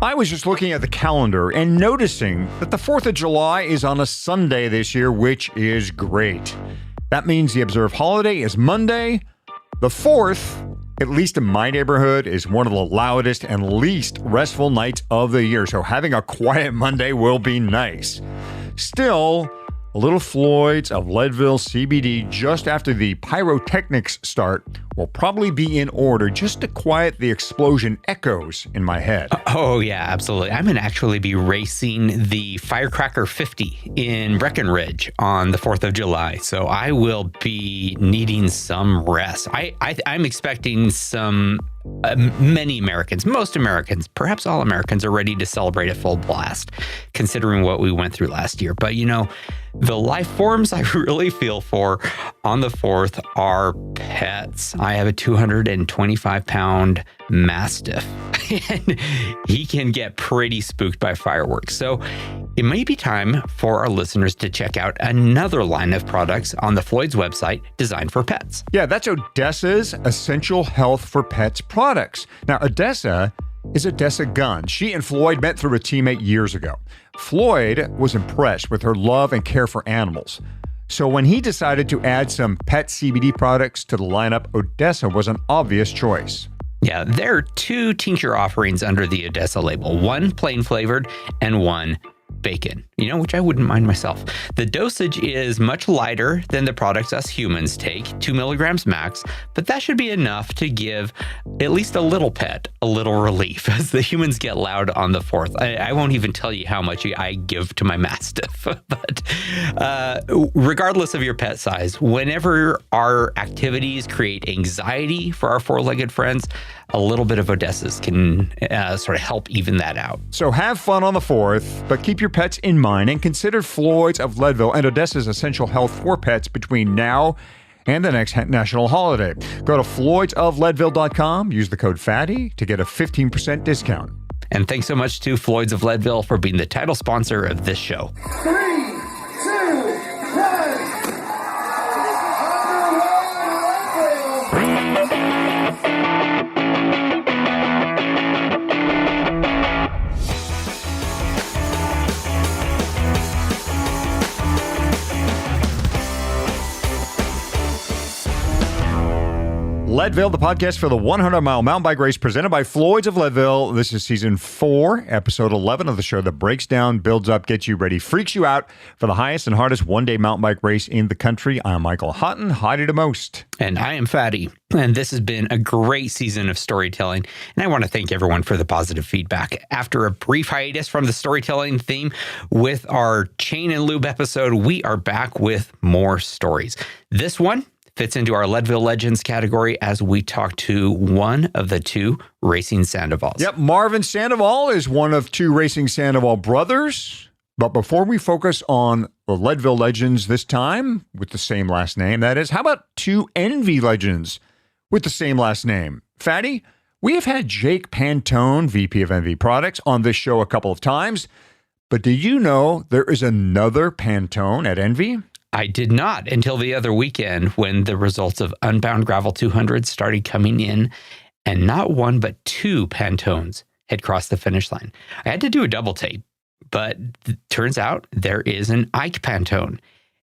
I was just looking at the calendar and noticing that the 4th of July is on a Sunday this year, which is great. That means the observed holiday is Monday. The 4th, at least in my neighborhood, is one of the loudest and least restful nights of the year, so having a quiet Monday will be nice. Still, a little Floyd's of Leadville CBD just after the pyrotechnics start will probably be in order just to quiet the explosion echoes in my head. Oh, yeah, absolutely. I'm going to actually be racing the Firecracker 50 in Breckenridge on the 4th of July. So I will be needing some rest. I'm expecting many Americans, most Americans, perhaps all Americans are ready to celebrate a full blast, considering what we went through last year. But, the life forms I really feel for on the 4th are pets. I have a 225-pound Mastiff, and he can get pretty spooked by fireworks. So it may be time for our listeners to check out another line of products on the Floyd's website designed for pets. Yeah, that's Odessa's Essential Health for Pets products. Now, Odessa is Odessa Gunn. She and Floyd met through a teammate years ago. Floyd was impressed with her love and care for animals. So when he decided to add some pet CBD products to the lineup, Odessa was an obvious choice. Yeah, there are 2 tincture offerings under the Odessa label, one plain flavored and one bacon, which I wouldn't mind myself. The dosage is much lighter than the products us humans take, 2 milligrams max, but that should be enough to give at least a little pet a little relief as the humans get loud on the 4th. I won't even tell you how much I give to my Mastiff, but regardless of your pet size, whenever our activities create anxiety for our 4-legged friends, a little bit of Odessa's can sort of help even that out. So have fun on the 4th, but keep your pets in mind and consider Floyd's of Leadville and Odessa's Essential Health for Pets between now and the next national holiday. Go to floydsofleadville.com, use the code FATTY to get a 15% discount. And thanks so much to Floyd's of Leadville for being the title sponsor of this show. 3, 2, 1. Leadville, the podcast for the 100-mile mountain bike race presented by Floyd's of Leadville. This is season 4, episode 11 of the show that breaks down, builds up, gets you ready, freaks you out for the highest and hardest one-day mountain bike race in the country. I'm Michael Houghton, Heidi to most. And I am Fatty. And this has been a great season of storytelling. And I want to thank everyone for the positive feedback. After a brief hiatus from the storytelling theme with our Chain and Lube episode, we are back with more stories. This one fits into our Leadville Legends category as we talk to one of the 2 racing Sandovals. Yep, Marvin Sandoval is one of 2 racing Sandoval brothers. But before we focus on the Leadville Legends this time, with the same last name, that is, how about 2 Envy Legends with the same last name? Fatty, we have had Jake Pantone, VP of Envy Products, on this show a couple of times. But did you know there is another Pantone at Envy? I did not until the other weekend when the results of Unbound Gravel 200 started coming in, and not 1 but 2 Pantones had crossed the finish line. I had to do a double take, but turns out there is an Ike Pantone,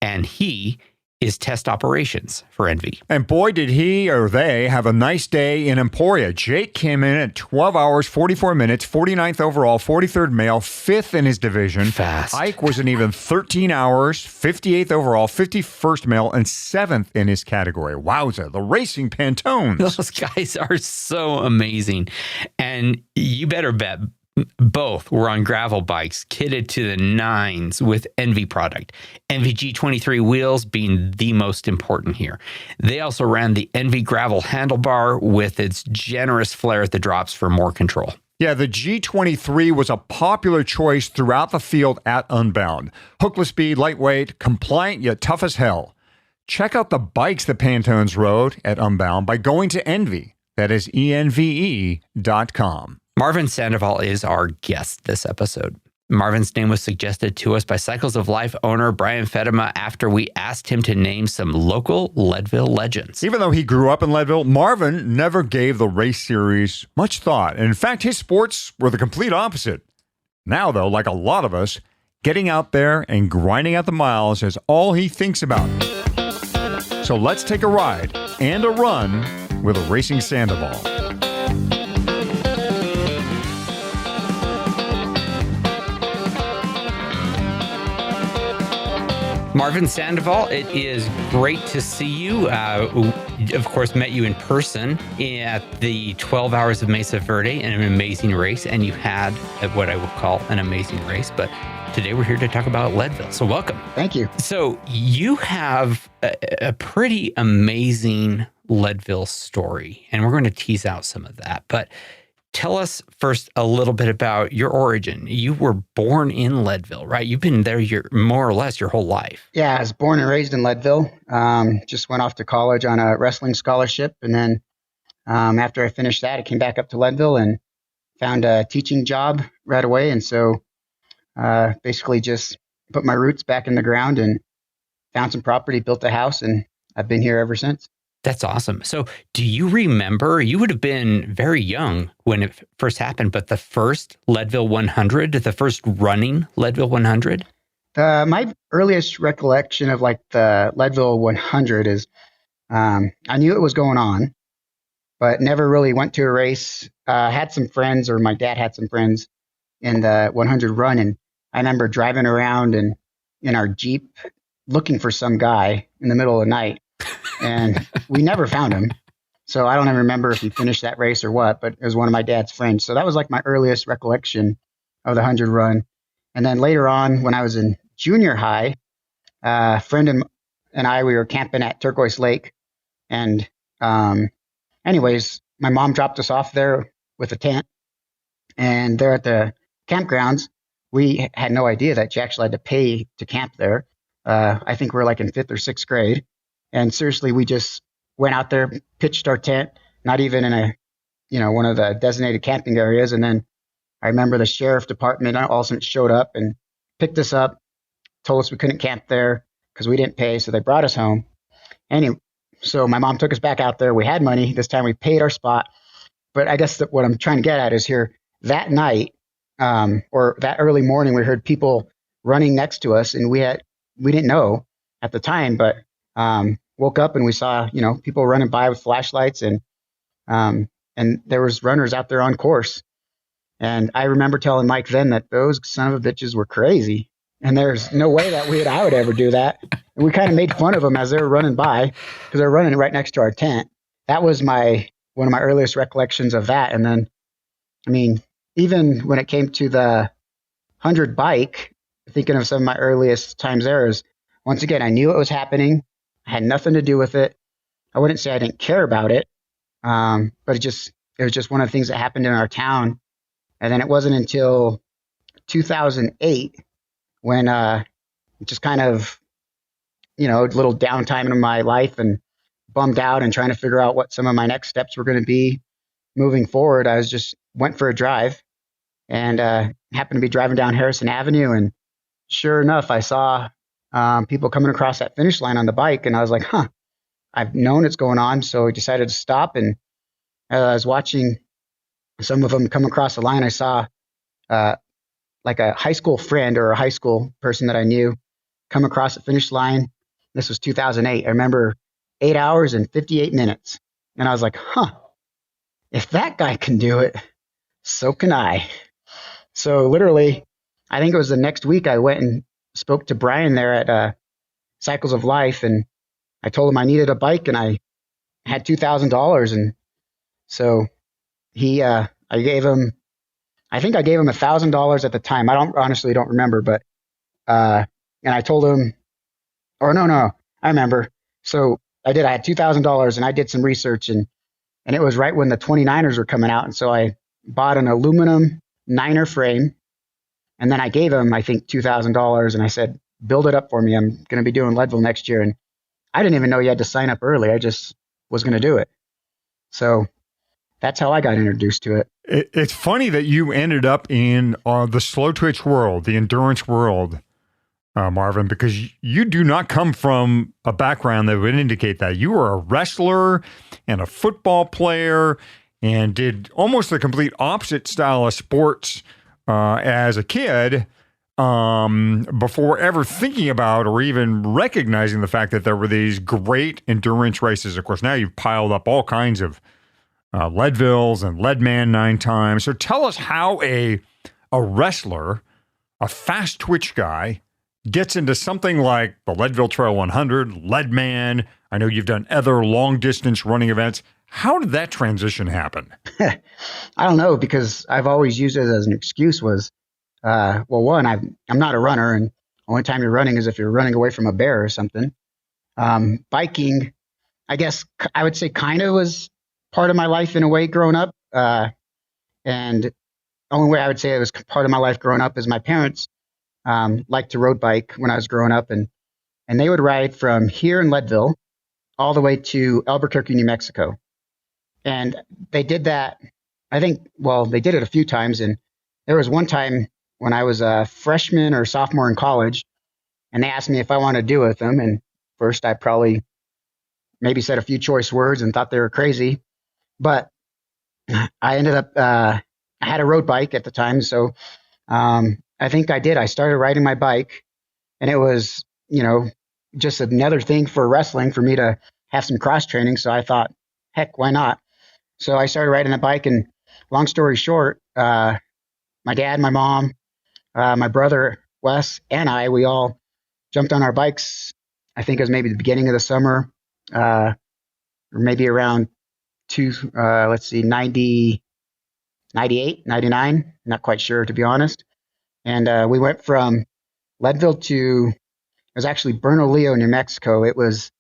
and he is test operations for Envy. And boy, did he or they have a nice day in Emporia. Jake came in at 12 hours, 44 minutes, 49th overall, 43rd male, 5th in his division. Fast. Ike was an even 13 hours, 58th overall, 51st male, and 7th in his category. Wowza, the racing Pantones. Those guys are so amazing. And you better bet both were on gravel bikes, kitted to the nines with Envy product. Envy G23 wheels being the most important here. They also ran the Envy gravel handlebar with its generous flare at the drops for more control. Yeah, the G23 was a popular choice throughout the field at Unbound. Hookless speed, lightweight, compliant yet tough as hell. Check out the bikes the Pantones rode at Unbound by going to Envy. That is ENVE.com. Marvin Sandoval is our guest this episode. Marvin's name was suggested to us by Cycles of Life owner Brian Fedema after we asked him to name some local Leadville legends. Even though he grew up in Leadville, Marvin never gave the race series much thought. And in fact, his sports were the complete opposite. Now, though, like a lot of us, getting out there and grinding out the miles is all he thinks about. So let's take a ride and a run with a Racing Sandoval. Marvin Sandoval, it is great to see you. Of course, met you in person at the 12 Hours of Mesa Verde in an amazing race, and you had what I would call an amazing race. But today we're here to talk about Leadville. So welcome. Thank you. So you have a pretty amazing Leadville story, and we're going to tease out some of that. But tell us first a little bit about your origin. You were born in Leadville, right? You've been there more or less your whole life. Yeah, I was born and raised in Leadville. Just went off to college on a wrestling scholarship. And then after I finished that, I came back up to Leadville and found a teaching job right away. And so basically just put my roots back in the ground and found some property, built a house, and I've been here ever since. That's awesome. So do you remember, you would have been very young when it first happened, but the first Leadville 100, the first running Leadville 100? My earliest recollection of like the Leadville 100 is I knew it was going on, but never really went to a race. Had some friends, or my dad had some friends in the 100 run. And I remember driving around and in our Jeep looking for some guy in the middle of the night. And we never found him. So I don't even remember if he finished that race or what, but it was one of my dad's friends. So that was like my earliest recollection of the 100 run. And then later on, when I was in junior high, a friend and I, we were camping at Turquoise Lake. And anyways, my mom dropped us off there with a tent. And there at the campgrounds, we had no idea that you actually had to pay to camp there. I think we're like in 5th or 6th grade. And seriously, we just went out there, pitched our tent, not even in one of the designated camping areas. And then I remember the sheriff department all of a sudden showed up and picked us up, told us we couldn't camp there because we didn't pay. So they brought us home. Anyway, so my mom took us back out there. We had money. This time we paid our spot. But I guess what I'm trying to get at is here that night or that early morning, we heard people running next to us, and we didn't know at the time, but woke up and we saw, people running by with flashlights, and there was runners out there on course. And I remember telling Mike then that those son of a bitches were crazy, and there's no way that I would ever do that. And we kind of made fun of them as they were running by because they're running right next to our tent. That was one of my earliest recollections of that. And then, I mean, even when it came to the 100 bike, thinking of some of my earliest times there is, once again, I knew it was happening. I had nothing to do with it. I wouldn't say I didn't care about it, but it was just one of the things that happened in our town. And then it wasn't until 2008 when just kind of, a little downtime in my life and bummed out and trying to figure out what some of my next steps were going to be moving forward. I went for a drive and happened to be driving down Harrison Avenue. And sure enough, I saw people coming across that finish line on the bike. And I was like, I've known it's going on. So I decided to stop. And I was watching some of them come across the line. I saw like a high school friend or a high school person that I knew come across the finish line. This was 2008. I remember 8 hours and 58 minutes. And I was like, if that guy can do it, so can I. So literally, I think it was the next week I went and spoke to Brian there at Cycles of Life, and I told him I needed a bike and I had $2,000. And so I gave him $1,000 at the time. I honestly don't remember, but and I told him, or no, I remember. So I had $2,000 and I did some research, and it was right when the 29ers were coming out. And so I bought an aluminum Niner frame, and then I gave him, I think, $2,000, and I said, build it up for me. I'm going to be doing Leadville next year. And I didn't even know you had to sign up early. I just was going to do it. So that's how I got introduced to it. It's funny that you ended up in the slow twitch world, the endurance world, Marvin, because you do not come from a background that would indicate that. You were a wrestler and a football player and did almost the complete opposite style of sports as a kid before ever thinking about or even recognizing the fact that there were these great endurance races. Of course, now you've piled up all kinds of Leadvilles and Leadman 9 times. So tell us how a wrestler, a fast twitch guy, gets into something like the Leadville Trail 100, Leadman. I know you've done other long distance running events. How did that transition happen? I don't know, because I've always used it as an excuse was, well, one, I'm not a runner, and the only time you're running is if you're running away from a bear or something. Biking, I guess I would say kind of was part of my life in a way growing up. And the only way I would say it was part of my life growing up is my parents liked to road bike when I was growing up, and they would ride from here in Leadville all the way to Albuquerque, New Mexico. And they did that, I think, well, they did it a few times. And there was one time when I was a freshman or sophomore in college, and they asked me if I wanted to do it with them. And first I probably maybe said a few choice words and thought they were crazy. But I ended up, I had a road bike at the time. So I think I did. I started riding my bike, and it was, just another thing for wrestling for me to have some cross training. So I thought, heck, why not? So I started riding a bike, and long story short, my dad, my mom, my brother, Wes, and we all jumped on our bikes. I think it was maybe the beginning of the summer, or maybe around 98, 99, not quite sure, to be honest. And we went from Leadville to, it was actually Bernalillo, New Mexico. It was,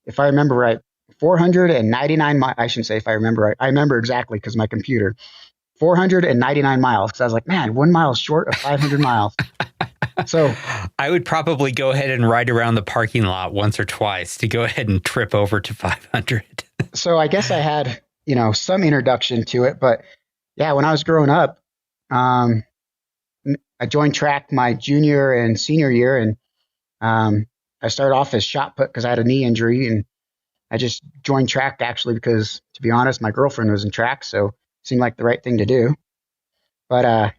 if I remember right, 499 miles. I shouldn't say if I remember right. I remember exactly because my computer. 499 miles. Because I was like, man, 1 mile short of 500 miles. So I would probably go ahead and ride around the parking lot once or twice to go ahead and trip over to 500. So I guess I had, some introduction to it. But yeah, when I was growing up, I joined track my junior and senior year, and I started off as shot put because I had a knee injury, and I just joined track actually because, to be honest, my girlfriend was in track, so it seemed like the right thing to do. But I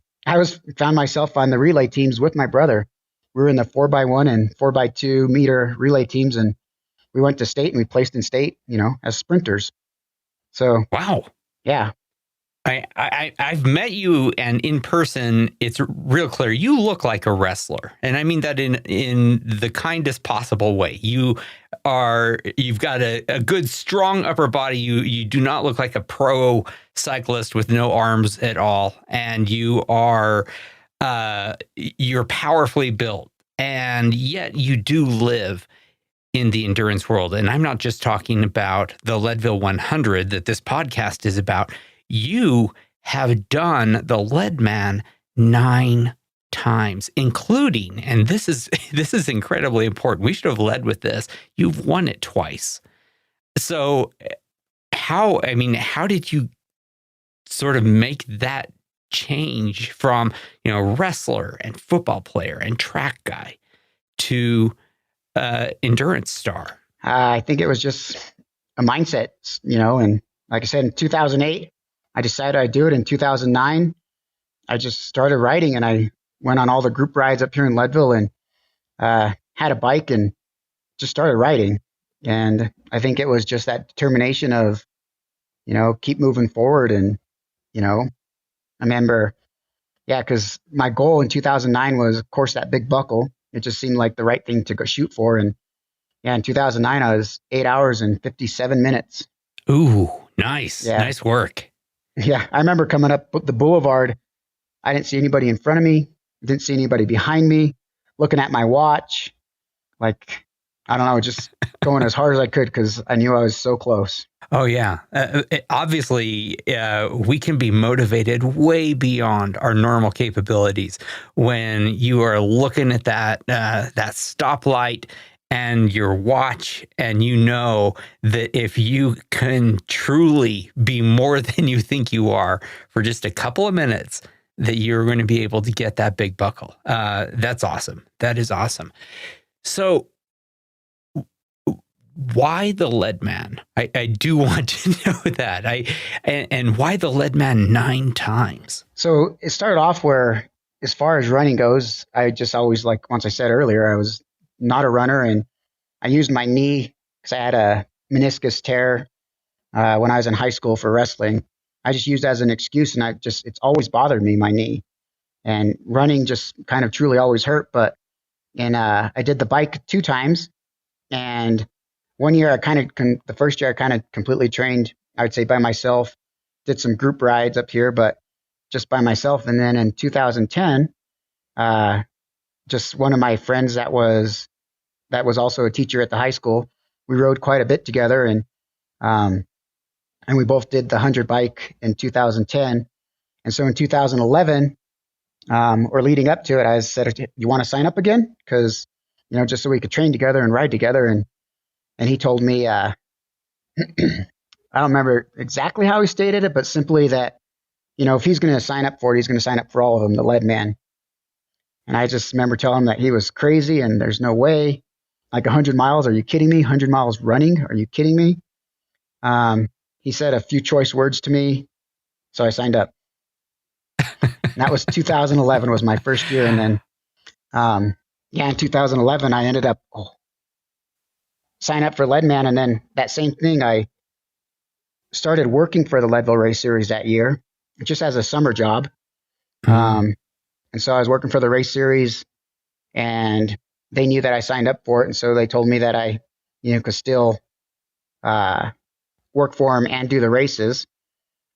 found myself on the relay teams with my brother. We were in the 4x1 and 4x2 meter relay teams, and we went to state and we placed in state, as sprinters. So wow, yeah. I've met you, and in person, it's real clear. You look like a wrestler, and I mean that in the kindest possible way. You've got a good, strong upper body. You do not look like a pro cyclist with no arms at all, and you're powerfully built, and yet you do live in the endurance world. And I'm not just talking about the Leadville 100 that this podcast is about. You have done the Leadman 9 times, including, and this is incredibly important. We should have led with this. You've won it twice. So how did you sort of make that change from, wrestler and football player and track guy to endurance star? I think it was just a mindset, and like I said, in 2008, I decided I'd do it. In 2009, I just started riding, and I went on all the group rides up here in Leadville, and had a bike and just started riding. And I think it was just that determination of, keep moving forward. And, I remember, because my goal in 2009 was, of course, that big buckle. It just seemed like the right thing to go shoot for. And in 2009, I was 8 hours and 57 minutes. Ooh, nice. Yeah. Nice work. Yeah, I remember coming up the boulevard. I didn't see anybody in front of me. Didn't see anybody behind me. Looking at my watch, like, I don't know, just going as hard as I could because I knew I was so close. Oh, yeah. Obviously, we can be motivated way beyond our normal capabilities when you are looking at that stoplight and your watch, and you know that if you can truly be more than you think you are for just a couple of minutes, that you're going to be able to get that big buckle. That's awesome. That is awesome. So why the Leadman? I do want to know that. And why the Leadman 9 times? So it started off where, as far as running goes, I just always, like once I said earlier, I was not a runner, and I used my knee because I had a meniscus tear when I was in high school for wrestling. I just used it as an excuse, and it's always bothered me, my knee. And running just kind of truly always hurt. But I did the bike 2 times, and one year the first year I kind of completely trained, I would say by myself, did some group rides up here, but just by myself. And then in 2010, just one of my friends that was also a teacher at the high school, we rode quite a bit together, and we both did the 100 bike in 2010. And so in 2011, or leading up to it, I said, "You want to sign up again?" Because, just so we could train together and ride together. And he told me, I don't remember exactly how he stated it, but simply that, if he's going to sign up for it, he's going to sign up for all of them, the Leadman. And I just remember telling him that he was crazy and there's no way. Like 100 miles, are you kidding me? 100 miles running, are you kidding me? He said a few choice words to me, so I signed up. And that was 2011 was my first year. And then, in 2011, I ended up sign up for Leadman. And then that same thing, I started working for the Leadville Race Series that year, just as a summer job. And so I was working for the race series, and they knew that I signed up for it. And so they told me that I, could still work for them and do the races.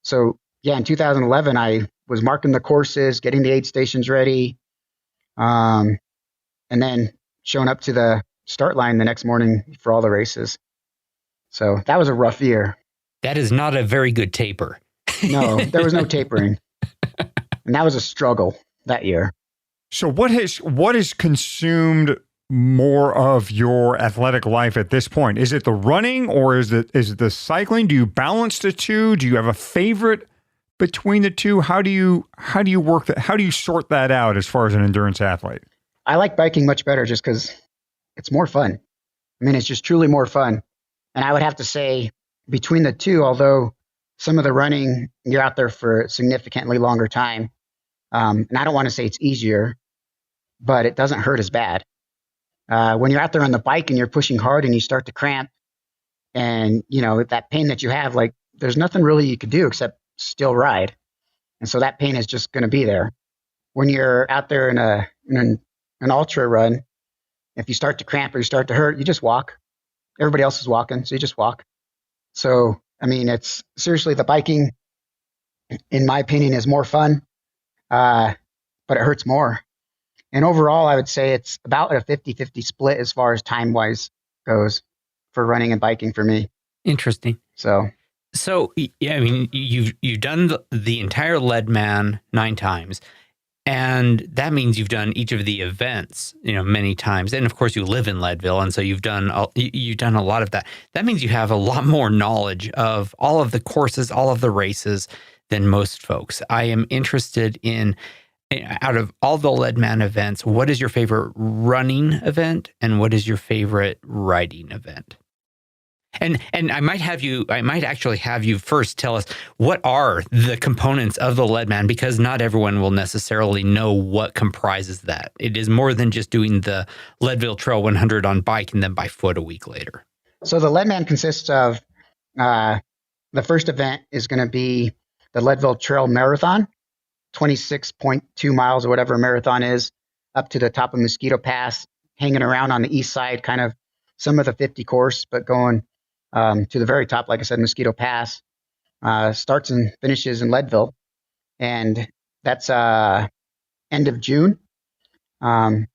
So in 2011, I was marking the courses, getting the aid stations ready, and then showing up to the start line the next morning for all the races. So that was a rough year. That is not a very good taper. No, there was no tapering. And that was a struggle that year. So what has consumed more of your athletic life at this point? Is it the running, or is it the cycling? Do you balance the two? Do you have a favorite between the two? How do you work that? How do you sort that out as far as an endurance athlete? I like biking much better just because it's more fun. I mean, it's just truly more fun. And I would have to say between the two, although some of the running, you're out there for a significantly longer time. And I don't want to say it's easier, but it doesn't hurt as bad. When you're out there on the bike and you're pushing hard and you start to cramp, and, that pain that you have, like, there's nothing really you could do except still ride. And so that pain is just going to be there. When you're out there in an ultra run, if you start to cramp or you start to hurt, you just walk. Everybody else is walking, so you just walk. So, I mean, it's seriously, the biking, in my opinion, is more fun, but it hurts more. And overall, I would say it's about a 50-50 split as far as time-wise goes for running and biking for me. Interesting. So yeah, I mean, you've done the entire Leadman 9 times, and that means you've done each of the events, many times. And of course, you live in Leadville, and so you've done a lot of that. That means you have a lot more knowledge of all of the courses, all of the races than most folks. I am interested in, out of all the Leadman events, what is your favorite running event, and what is your favorite riding event? And I might actually have you first tell us what are the components of the Leadman, because not everyone will necessarily know what comprises that. It is more than just doing the Leadville Trail 100 on bike and then by foot a week later. So the Leadman consists of, the first event is going to be the Leadville Trail Marathon, 26.2 miles or whatever a marathon is, up to the top of Mosquito Pass, hanging around on the east side, kind of some of the 50 course, but going to the very top, like I said, Mosquito Pass, starts and finishes in Leadville. And that's end of June. And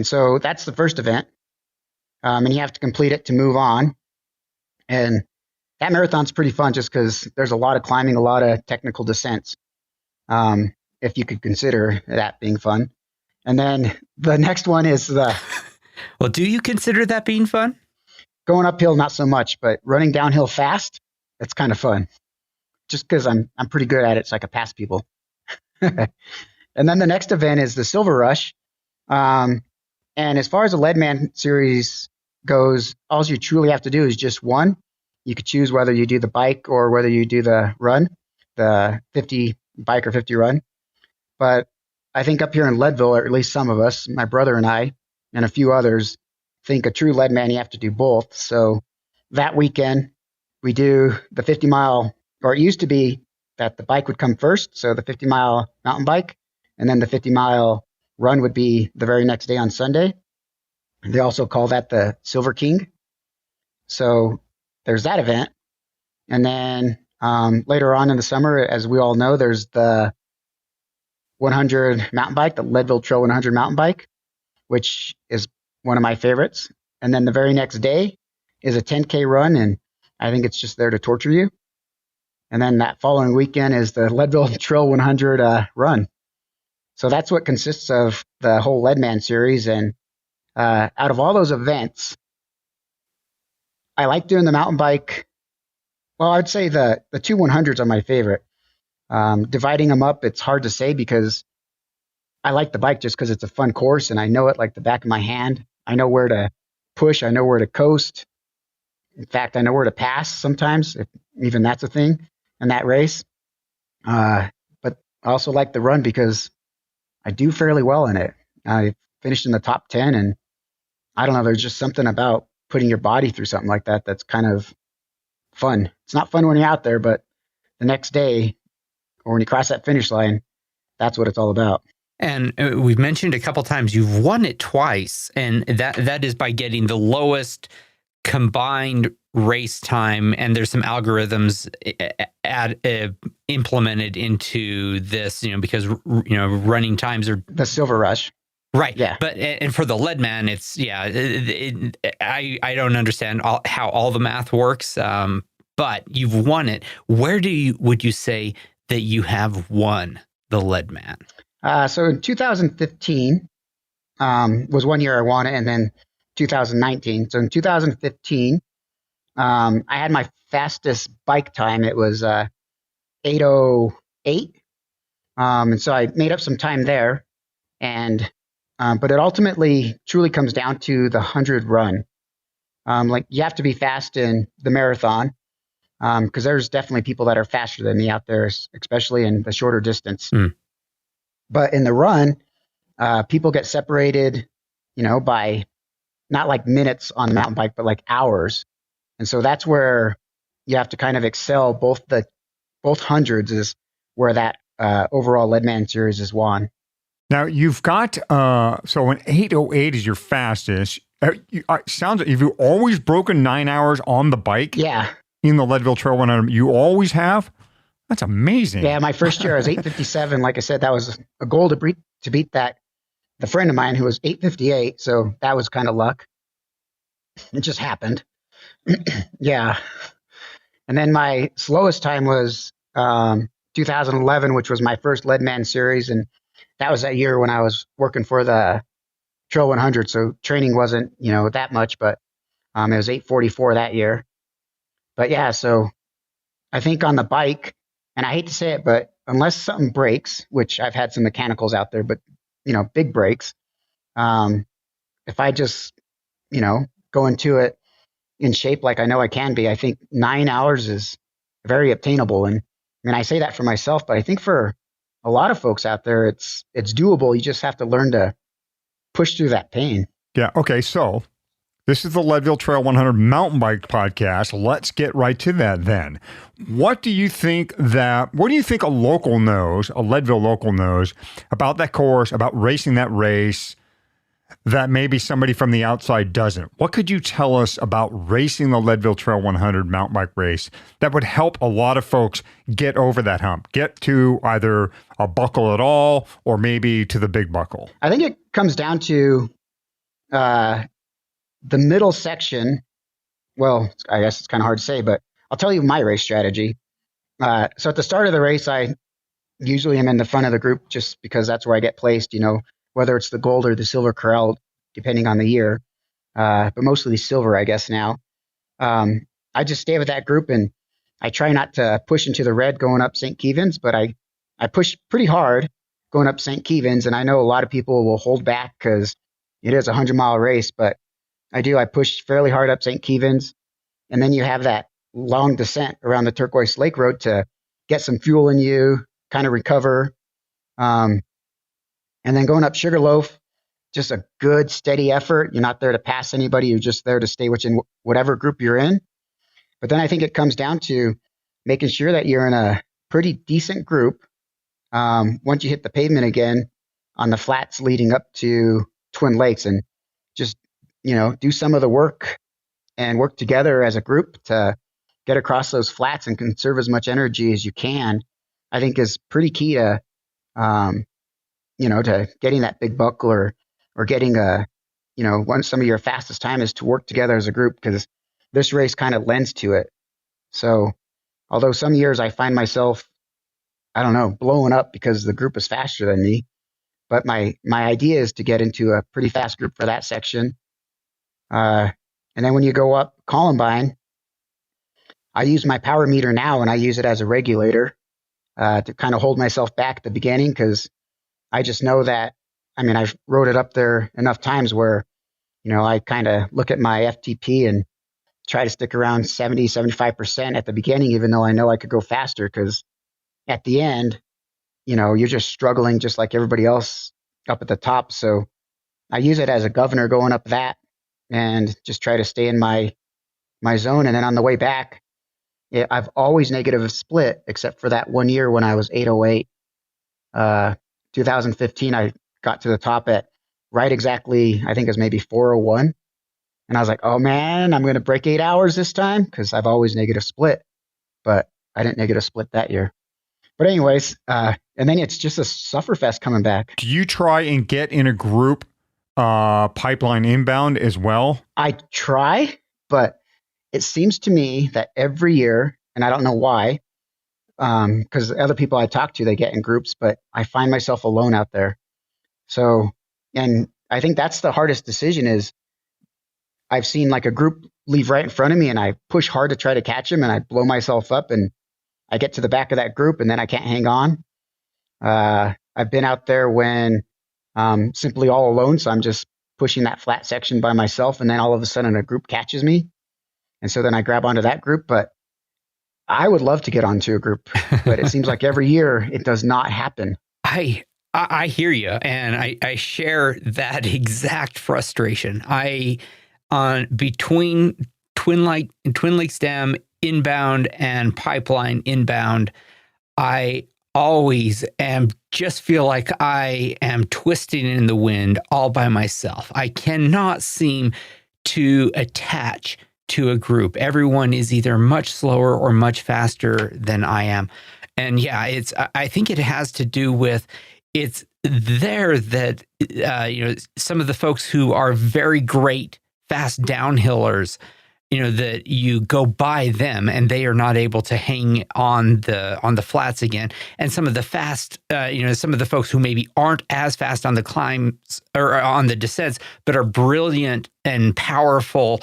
so that's the first event. And you have to complete it to move on. And that marathon's pretty fun just because there's a lot of climbing, a lot of technical descents, if you could consider that being fun. And then the next one is the Well, do you consider that being fun? Going uphill, not so much, but running downhill fast, that's kind of fun. Just because I'm pretty good at it, so I can pass people. And then the next event is the Silver Rush. And as far as the Leadman series goes, all you truly have to do is just one. You could choose whether you do the bike or whether you do the run, the 50 bike or 50 run. But I think up here in Leadville, or at least some of us, my brother and I, and a few others, think a true Leadman, you have to do both. So that weekend, we do the 50-mile, or it used to be that the bike would come first. So the 50-mile mountain bike, and then the 50-mile run would be the very next day on Sunday. They also call that the Silver King. So there's that event. And then later on in the summer, as we all know, there's the 100 mountain bike, the Leadville Trail 100 mountain bike, which is one of my favorites. And then the very next day is a 10K run, and I think it's just there to torture you. And then that following weekend is the Leadville Trail 100 run. So that's what consists of the whole Leadman series. And out of all those events, I like doing the mountain bike. Well, I would say the two 100s are my favorite. Dividing them up, it's hard to say because I like the bike just because it's a fun course and I know it like the back of my hand. I know where to push. I know where to coast. In fact, I know where to pass sometimes, if even that's a thing in that race. But I also like the run because I do fairly well in it. I finished in the top 10, and I don't know, there's just something about putting your body through something like that that's kind of fun. It's not fun when you're out there, but the next day or when you cross that finish line, that's what it's all about. And we've mentioned a couple times you've won it twice, and that is by getting the lowest combined race time. And there's some algorithms implemented into this, because running times are the Silver Rush. Right. Yeah. But and for the Leadman, it's I don't understand how all the math works. But you've won it. Where would you say that you have won the Leadman? So in 2015 was one year I won it, and then 2019. So in 2015, I had my fastest bike time. It was 8:08, and so I made up some time there. And but it ultimately truly comes down to the 100 run. Like you have to be fast in the marathon because there's definitely people that are faster than me out there, especially in the shorter distance. But in the run, people get separated, by not like minutes on the mountain bike, but like hours. And so that's where you have to kind of excel. Both hundreds is where that overall Leadman series is won. Now you've got so when 8:08 is your fastest. Sounds like, have you always broken 9 hours on the bike? Yeah. In the Leadville Trail 100, you always have. That's amazing. Yeah, my first year I was 8:57. Like I said, that was a goal to beat that. The friend of mine who was 8:58, so that was kind of luck. It just happened. Yeah. And then my slowest time was 2011, which was my first Leadman series, and that was that year when I was working for the Trail 100, so training wasn't that much, but it was 8:44 that year. But yeah, so I think on the bike, and I hate to say it, but unless something breaks, which I've had some mechanicals out there, but big breaks, if I just go into it in shape like I know I can be, I think 9 hours is very obtainable. And I say that for myself, but I think for a lot of folks out there, it's doable. You just have to learn to push through that pain. Yeah. Okay. So this is the Leadville Trail 100 mountain bike podcast. Let's get right to that then. What do you think a local knows, a Leadville local knows about that course, about racing that race that maybe somebody from the outside doesn't? What could you tell us about racing the Leadville Trail 100 mountain bike race that would help a lot of folks get over that hump, get to either a buckle at all or maybe to the big buckle? I think it comes down to the middle section. Well, I guess it's kind of hard to say, but I'll tell you my race strategy. So at the start of the race, I usually am in the front of the group just because that's where I get placed, whether it's the gold or the silver corral, depending on the year. but mostly silver, I guess now. I just stay with that group, and I try not to push into the red going up St. Kevin's, but I push pretty hard going up St. Kevin's, and I know a lot of people will hold back because it is a 100-mile race, but I push fairly hard up St. Kevin's, and then you have that long descent around the Turquoise Lake Road to get some fuel in you, kind of recover. And then going up Sugarloaf, just a good, steady effort. You're not there to pass anybody. You're just there to stay within whatever group you're in. But then I think it comes down to making sure that you're in a pretty decent group. Once you hit the pavement again on the flats leading up to Twin Lakes, and just, do some of the work and work together as a group to get across those flats and conserve as much energy as you can, I think is pretty key to, to getting that big buck or getting some of your fastest time is to work together as a group, because this race kind of lends to it. So although some years I find myself, blowing up because the group is faster than me, but my idea is to get into a pretty fast group for that section. And then when you go up Columbine, I use my power meter now, and I use it as a regulator to kind of hold myself back at the beginning, because I just know that, I've rode it up there enough times where, I kind of look at my FTP and try to stick around 70, 75% at the beginning, even though I know I could go faster, because at the end, you're just struggling just like everybody else up at the top. So I use it as a governor going up that and just try to stay in my zone. And then on the way back, I've always negative split, except for that 1 year when I was 808. 2015, I got to the top at right exactly, I think it was maybe 401. And I was like, oh man, I'm going to break 8 hours this time, because I've always negative split. But I didn't negative split that year. But anyways, and then it's just a sufferfest coming back. Do you try and get in a group pipeline inbound as well? I try, but it seems to me that every year, and I don't know why, because other people I talk to, they get in groups, but I find myself alone out there. So, and I think that's the hardest decision is I've seen like a group leave right in front of me, and I push hard to try to catch them, and I blow myself up, and I get to the back of that group, and then I can't hang on. I've been out there when simply all alone, so I'm just pushing that flat section by myself, and then all of a sudden a group catches me. And so then I grab onto that group, but I would love to get onto a group, but it seems like every year it does not happen. I hear you, and I share that exact frustration. Between Twin Lakes Dam inbound and pipeline inbound, I always just feel like I am twisting in the wind all by myself. I cannot seem to attach to a group. Everyone is either much slower or much faster than I am. And yeah, I think it has to do with it's there that, some of the folks who are very great fast downhillers, that you go by them and they are not able to hang on the flats again. And some of the fast, some of the folks who maybe aren't as fast on the climbs or on the descents, but are brilliant and powerful,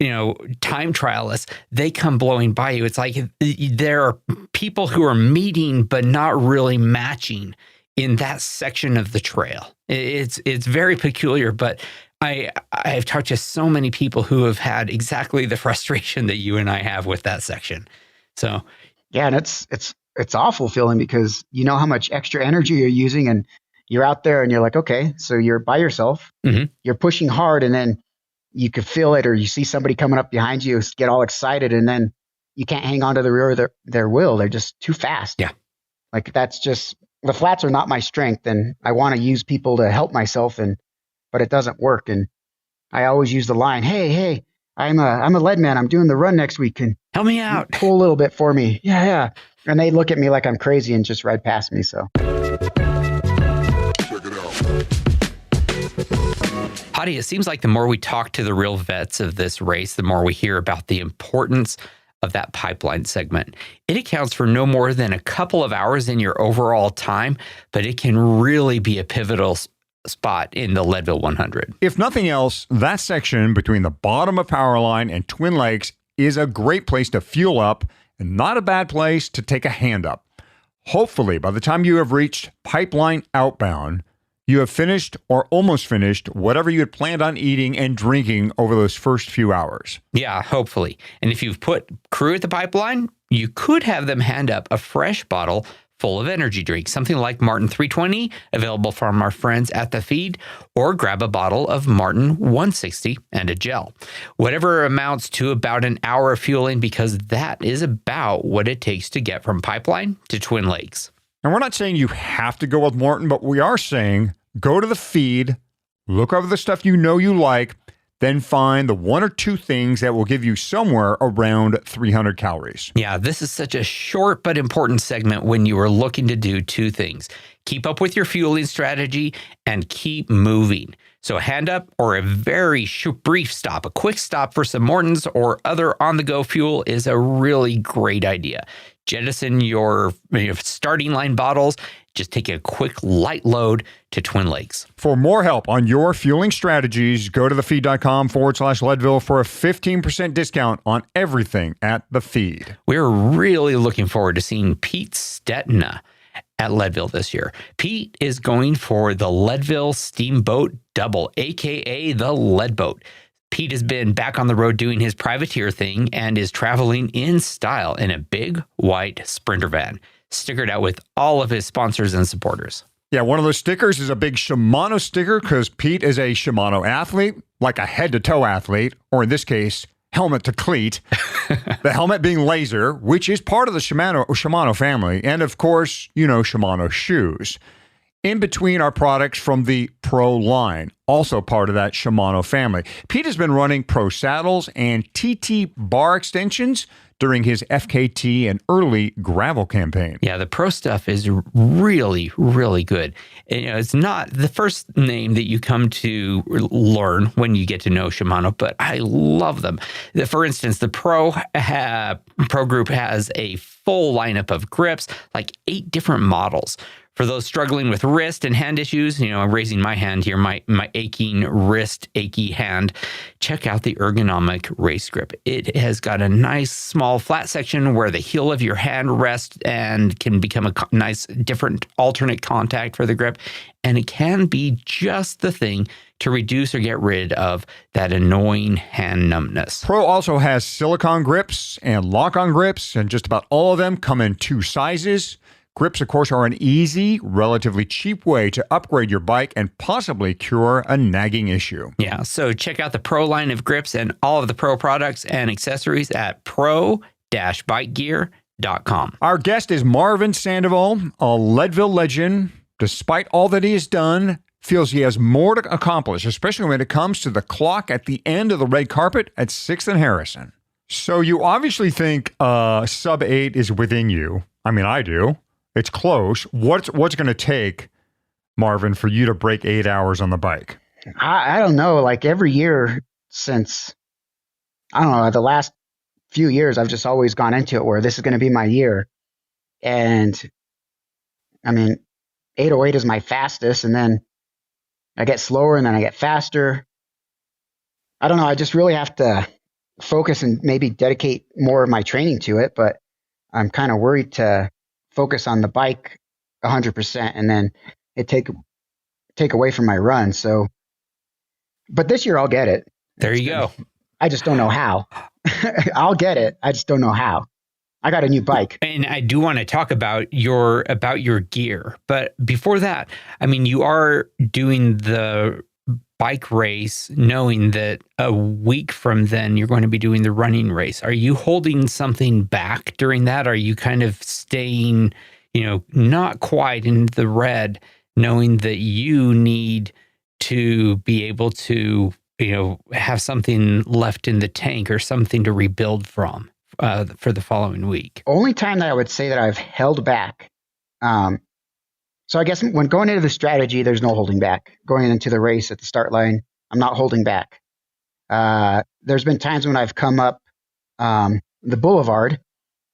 time trialists, they come blowing by you. It's like there are people who are meeting but not really matching in that section of the trail. It's very peculiar, but I've talked to so many people who have had exactly the frustration that you and I have with that section. So yeah, and it's awful feeling, because you know how much extra energy you're using, and you're out there and you're like, okay, so you're by yourself, you're pushing hard, and then you could feel it, or you see somebody coming up behind you, get all excited, and then you can't hang on to the rear of their wheel. They're just too fast. Yeah. Like that's just, the flats are not my strength, and I want to use people to help myself, but it doesn't work. And I always use the line, hey, I'm a Leadman. I'm doing the run next week. Can help me out. Pull a little bit for me. Yeah. And they look at me like I'm crazy and just ride past me. So. Hadi, it seems like the more we talk to the real vets of this race, the more we hear about the importance of that pipeline segment. It accounts for no more than a couple of hours in your overall time, but it can really be a pivotal spot in the Leadville 100. If nothing else, that section between the bottom of Powerline and Twin Lakes is a great place to fuel up and not a bad place to take a hand up. Hopefully, by the time you have reached Pipeline outbound, you have finished or almost finished whatever you had planned on eating and drinking over those first few hours. Yeah, hopefully. And if you've put crew at the pipeline, you could have them hand up a fresh bottle full of energy drinks, something like Martin 320, available from our friends at the feed, or grab a bottle of Martin 160 and a gel. Whatever amounts to about an hour of fueling, because that is about what it takes to get from Pipeline to Twin Lakes. And we're not saying you have to go with Martin, but we are saying go to the feed, look over the stuff you know you like, then find the one or two things that will give you somewhere around 300 calories. Yeah, this is such a short but important segment when you are looking to do two things. Keep up with your fueling strategy and keep moving. So a hand up or a very brief stop, a quick stop for some Mortons or other on-the-go fuel is a really great idea. Jettison your starting line bottles. Just take a quick light load to Twin Lakes. For more help on your fueling strategies, go to thefeed.com/Leadville for a 15% discount on everything at the feed. We're really looking forward to seeing Pete Stetina at Leadville this year. Pete is going for the Leadville Steamboat Double, aka the Lead Boat. Pete has been back on the road doing his privateer thing and is traveling in style in a big white Sprinter van, stickered out with all of his sponsors and supporters. Yeah, one of those stickers is a big Shimano sticker because Pete is a Shimano athlete, like a head-to-toe athlete, or in this case, helmet to cleat. The helmet being laser, which is part of the Shimano family, and of course, Shimano shoes. In between are products from the Pro line, also part of that Shimano family. Pete has been running Pro saddles and TT bar extensions during his FKT and early gravel campaign. Yeah, the Pro stuff is really, really good. And, it's not the first name that you come to learn when you get to know Shimano, but I love them. For instance, the Pro group has a full lineup of grips, like 8 different models. For those struggling with wrist and hand issues, I'm raising my hand here, my aching wrist, achy hand, check out the ergonomic race grip. It has got a nice small flat section where the heel of your hand rests and can become a nice different alternate contact for the grip. And it can be just the thing to reduce or get rid of that annoying hand numbness. Pro also has silicone grips and lock-on grips, and just about all of them come in 2 sizes. Grips, of course, are an easy, relatively cheap way to upgrade your bike and possibly cure a nagging issue. Yeah, so check out the Pro line of grips and all of the Pro products and accessories at pro-bikegear.com. Our guest is Marvin Sandoval, a Leadville legend. Despite all that he has done, feels he has more to accomplish, especially when it comes to the clock at the end of the red carpet at 6th and Harrison. So you obviously think sub 8 is within you. I mean, I do. It's close. What's going to take, Marvin, for you to break 8 hours on the bike? I don't know. Like every year since, I don't know, the last few years, I've just always gone into it where this is going to be my year. And I mean, 808 is my fastest, and then I get slower and then I get faster. I don't know. I just really have to focus and maybe dedicate more of my training to it, but I'm kind of worried to focus on the bike 100% and then it take away from my run. So, but this year I'll get it. There you go. I just don't know how. I'll get it. I just don't know how. I got a new bike. And I do want to talk about your gear. But before that, I mean, you are doing the bike race knowing that a week from then you're going to be doing the running race. Are you holding something back during that? Are you kind of staying, not quite in the red, knowing that you need to be able to, have something left in the tank or something to rebuild from for the following week? Only time that I would say that I've held back. So I guess when going into the strategy, there's no holding back. Going into the race at the start line, I'm not holding back. There's been times when I've come up the boulevard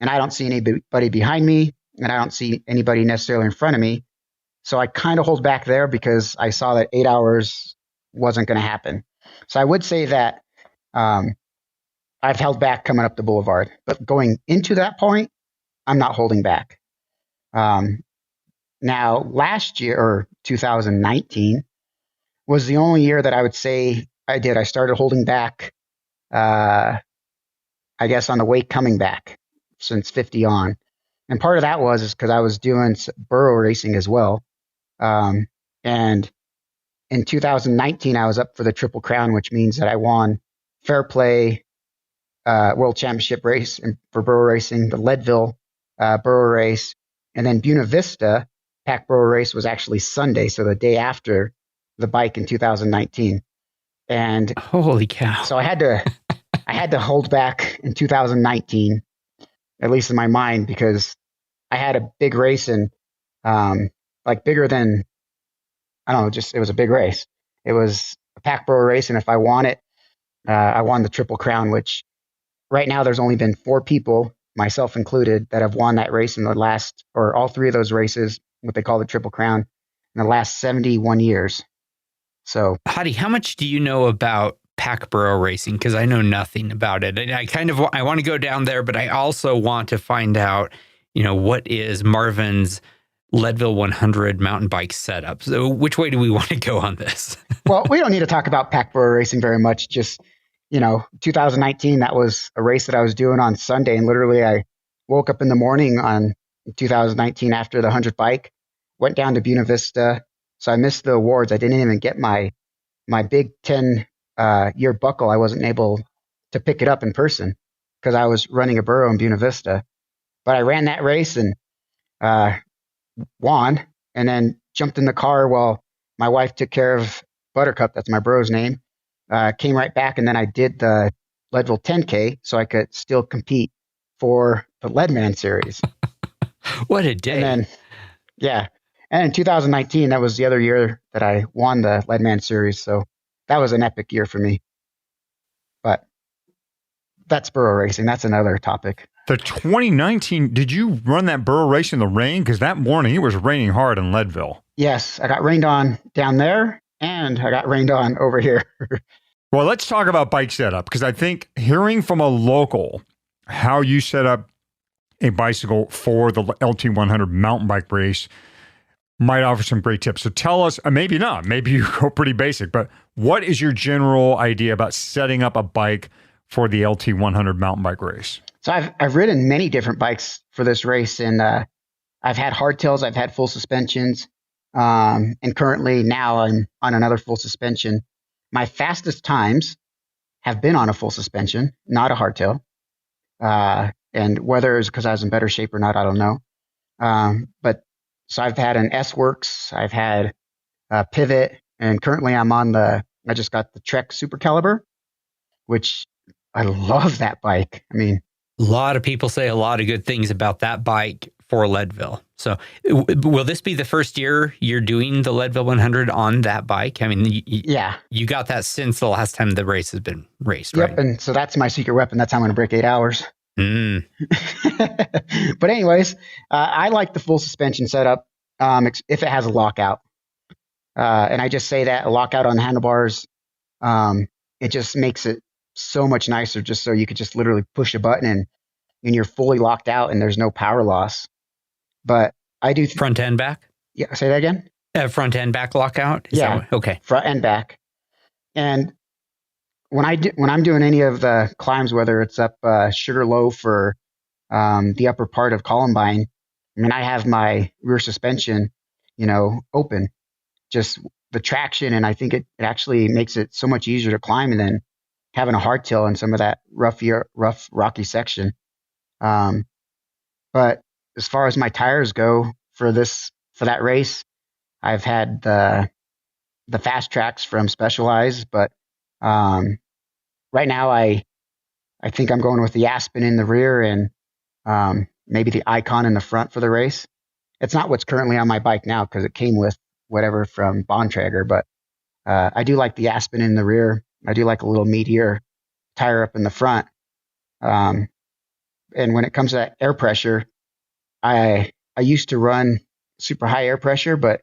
and I don't see anybody behind me and I don't see anybody necessarily in front of me. So I kind of hold back there because I saw that 8 hours wasn't going to happen. So I would say that I've held back coming up the boulevard, but going into that point, I'm not holding back. Now, last year, or 2019, was the only year that I would say I did. I started holding back, I guess, on the way coming back since 50 on. And part of that is because I was doing burro racing as well. And in 2019, I was up for the Triple Crown, which means that I won Fair Play World Championship race for burro racing, the Leadville burro race, and then Buena Vista Pack Burro race was actually Sunday, so the day after the bike in 2019. And holy cow! So I had to hold back in 2019, at least in my mind, because I had a big race and like bigger than, I don't know, just it was a big race. It was a Pack Burro race, and if I won it, I won the Triple Crown, which right now there's only been 4 people, myself included, that have won that race in the last, or all 3 of those races, what they call the Triple Crown, in the last 71 years. So, Hadi, how much do you know about Pack Burro racing? Because I know nothing about it, and I want to go down there, but I also want to find out, what is Marvin's Leadville 100 mountain bike setup. So, which way do we want to go on this? Well, we don't need to talk about Pack Burro racing very much. Just 2019, that was a race that I was doing on Sunday, and literally I woke up in the morning on 2019 after the 100 bike, went down to Buena Vista. So I missed the awards. I didn't even get my Big 10 year buckle. I wasn't able to pick it up in person because I was running a burro in Buena Vista. But I ran that race and won, and then jumped in the car while my wife took care of Buttercup. That's my burro's name. Came right back, and then I did the Leadville 10K so I could still compete for the Leadman series. What a day. And then, yeah. And in 2019, that was the other year that I won the Leadman series. So that was an epic year for me. But that's burro racing. That's another topic. The 2019, did you run that burro race in the rain? Because that morning it was raining hard in Leadville. Yes, I got rained on down there, and I got rained on over here. Well, let's talk about bike setup, because I think hearing from a local how you set up a bicycle for the LT100 mountain bike race might offer some great tips. So tell us, maybe not, maybe you go pretty basic, but what is your general idea about setting up a bike for the LT100 mountain bike race? So I've ridden many different bikes for this race, and I've had hardtails, I've had full suspensions, and currently now I'm on another full suspension. My fastest times have been on a full suspension, not a hardtail. And whether it's because I was in better shape or not, I don't know. But so I've had an S-Works, I've had a Pivot, and currently I just got the Trek Super Caliber, which I love that bike. I mean, a lot of people say a lot of good things about that bike for Leadville. So will this be the first year you're doing the Leadville 100 on that bike? I mean, yeah, you got that since the last time the race has been raced, yep, right? And so that's my secret weapon. That's how I'm going to break 8 hours. Mm. But anyways, I like the full suspension setup if it has a lockout. And I just say that a lockout on the handlebars, it just makes it so much nicer, just so you could just literally push a button and you're fully locked out and there's no power loss. But I do front and back. Yeah, say that again. Front and back lockout. Okay. Front and back. And when I'm doing any of the climbs, whether it's up Sugarloaf or the upper part of Columbine, I mean, I have my rear suspension, open, just the traction, and I think it actually makes it so much easier to climb than having a hardtail in some of that rough, rocky section. But as far as my tires go for that race, I've had the fast tracks from Specialized, but right now I think I'm going with the Aspen in the rear and maybe the Icon in the front for the race. It's not what's currently on my bike now because it came with whatever from Bontrager, but I do like the Aspen in the rear. I do like a little meatier tire up in the front. And when it comes to that air pressure, I used to run super high air pressure, but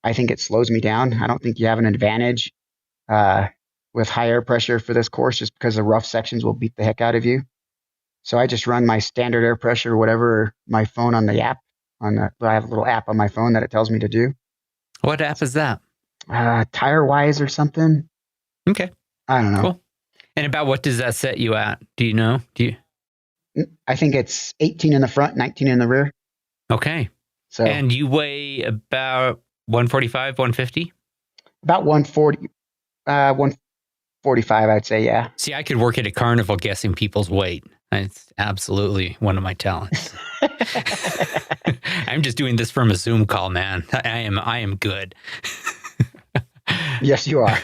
I think it slows me down. I don't think you have an advantage with high air pressure for this course just because the rough sections will beat the heck out of you. So I just run my standard air pressure, whatever my phone on the app. I have a little app on my phone that it tells me to do. What app is that? TireWise or something. Okay. I don't know. Cool. And about what does that set you at? Do you know? I think it's 18 in the front, 19 in the rear. Okay. So, and you weigh about 145, 150? About 140, 145, I'd say, yeah. See, I could work at a carnival guessing people's weight. It's absolutely one of my talents. I'm just doing this from a Zoom call, man. I am good. Yes, you are.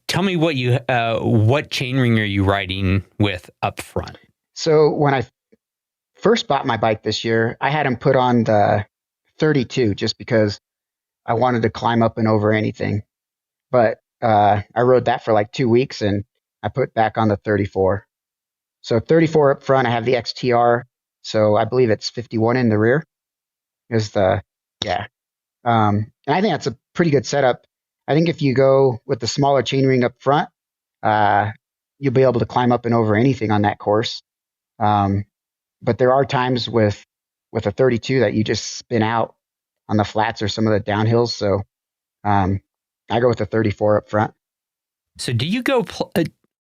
Tell me what chainring are you riding with up front? So when I first bought my bike this year, I had him put on the 32 just because I wanted to climb up and over anything. But I rode that for like 2 weeks and I put back on the 34. So 34 up front, I have the XTR. So I believe it's 51 in the rear. And I think that's a pretty good setup. I think if you go with the smaller chainring up front, you'll be able to climb up and over anything on that course. But there are times with a 32 that you just spin out on the flats or some of the downhills. So I go with the 34 up front. So do you go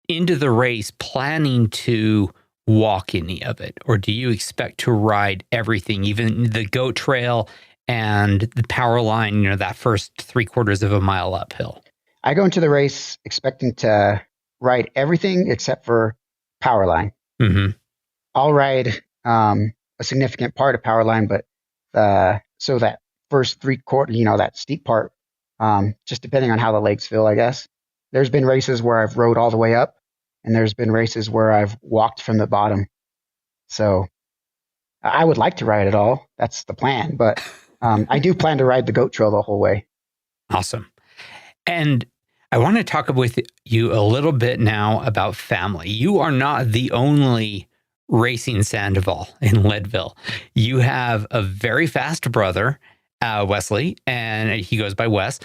into the race planning to walk any of it? Or do you expect to ride everything, even the goat trail and the power line, that first 3/4 of a mile uphill? I go into the race expecting to ride everything except for power line. Mm-hmm. I'll ride a significant part of power line, but so that first 3/4, that steep part, just depending on how the legs feel, I guess. There's been races where I've rode all the way up, and there's been races where I've walked from the bottom. So I would like to ride it all. That's the plan, but I do plan to ride the goat trail the whole way. Awesome. And I want to talk with you a little bit now about family. You are not the only racing Sandoval in Leadville. You have a very fast brother, Wesley, and he goes by Wes.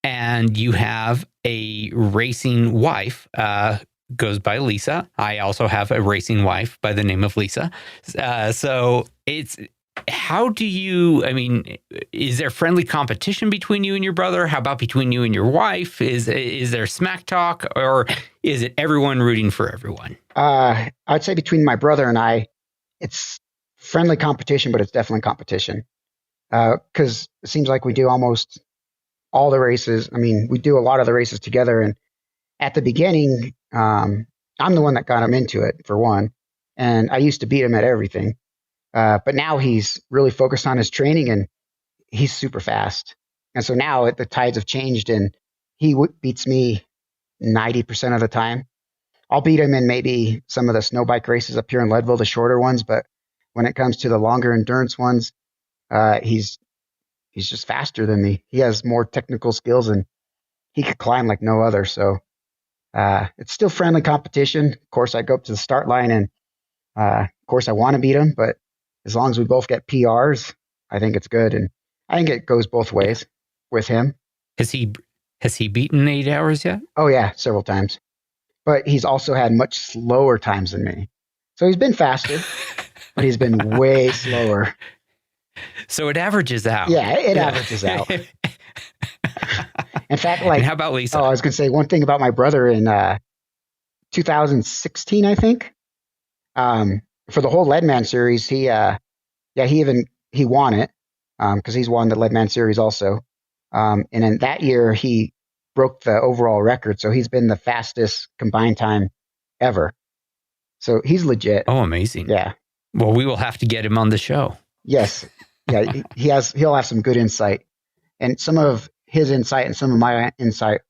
And you have a racing wife, goes by Lisa. I also have a racing wife by the name of Lisa. So is there friendly competition between you and your brother? How about between you and your wife? Is there smack talk, or is it everyone rooting for everyone? I'd say between my brother and I, it's friendly competition, but it's definitely competition. Because it seems like we do almost all the races. I mean, we do a lot of the races together. And at the beginning, I'm the one that got him into it, for one. And I used to beat him at everything. But now he's really focused on his training and he's super fast. And so now the tides have changed and he beats me 90% of the time. I'll beat him in maybe some of the snow bike races up here in Leadville, the shorter ones. But when it comes to the longer endurance ones, he's just faster than me. He has more technical skills and he could climb like no other. So it's still friendly competition. Of course, I go up to the start line and of course I want to beat him, but as long as we both get PRs, I think it's good. And I think it goes both ways with him. Has he beaten 8 hours yet? Oh yeah, several times. But he's also had much slower times than me. So he's been faster, but he's been way slower. So it averages out. Yeah, it averages out. In fact, and how about Lisa? I was going to say one thing about my brother in 2016, I think. For the whole Leadman series, he won it because he's won the Leadman series also. And in that year, he broke the overall record. So he's been the fastest combined time ever. So he's legit. Oh, amazing. Yeah. Well, we will have to get him on the show. Yes. Yeah. He'll have some good insight. And some of his insight and some of my insight